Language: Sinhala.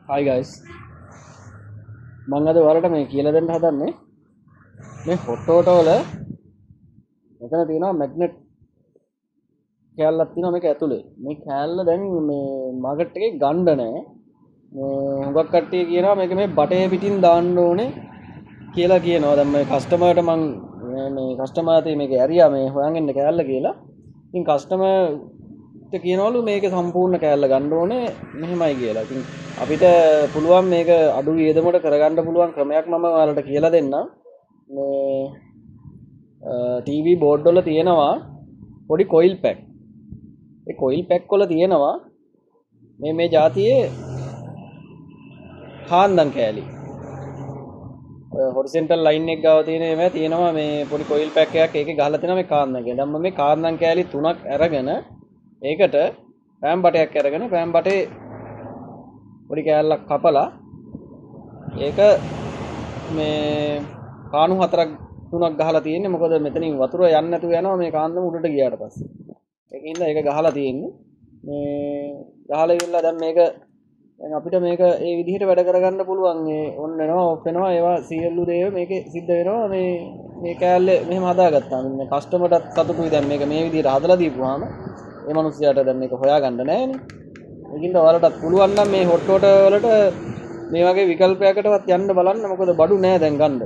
Hi guys. මම අද ඔයාලට මේ කියලා දෙන්න හදන්නේ මේ හොට් වෝටර් වල මෙතන තියෙනවා මැග්නට් කෑල්ලක් තියෙනවා මේක ඇතුලේ. මේ කෑල්ල දැන් මේ මාකට් එකේ ගන්න නැහැ. මේ හුඟක් කට්ටිය කියනවා මේක මේ බටේ පිටින් දාන්න ඕනේ කියලා කියනවා. දැන් මේ කස්ටමර්ට මම මේ කස්ටමර්ට මේක ඇරියා මේ හොයන් එන්න කෑල්ල කියලා. ඉතින් කස්ටමර්ට කියනවලු මේක සම්පූර්ණ කෑල්ල ගන්න ඕනේ මෙහෙමයි කියලා. ඉතින් අපිට පුළුවන් මේක අඩු වියදමකට කරගන්න පුළුවන් ක්‍රමයක් මම ඔයාලට කියලා දෙන්නම්. මේ ටීවී බෝඩ් වල තියෙනවා පොඩි කොයිල් පැක්. ඒ කොයිල් පැක් වල තියෙනවා මේ જાතියේ කාන්දම් කෑලි. ඔය හොරිසොන්ටල් ලයින් එක ගාව තියෙන ඒවා තියෙනවා මේ පොඩි කොයිල් පැක් එකක් ඒකේ ගහලා තියෙනවා මේ කාන්දම් කෑලි. දැන් මම මේ කාන්දම් කෑලි 3ක් අරගෙන ඒකට පෑන් බටයක් අරගෙන පෑන් බටේ පොඩි කෑල්ලක් කපලා ඒක මේ කාණු 4ක් 3ක් ගහලා තියෙන්නේ. මොකද මෙතනින් වතුර යන්නේ නැතුව යනවා මේ කාන්දම උඩට ගියාට පස්සේ. ඒකින්ද ඒක ගහලා තියෙන්නේ. මේ ගහලා ඉවරලා දැන් මේක දැන් අපිට මේක ඒ විදිහට වැඩ කරගන්න පුළුවන්. මේ ඔන් වෙනවා ඔෆ් වෙනවා ඒවා සියලු දේ මේකේ සිද්ධ වෙනවා. මේ කෑල්ල මෙහෙම හදාගත්තා. මේ කස්ටමර්ටත් සතුටුයි දැන් මේක මේ විදිහට හදලා දීපුවාම ඒ මිනිස්සයාට දැන් මේක හොයාගන්න නැහැනේ. ඒකින්ද ඔයාලටත් පුළුවන් නම් මේ හොට් වෝටර් වලට මේ වගේ විකල්පයකටවත් යන්න බලන්න. මොකද බඩු නෑ දැන් ගන්න.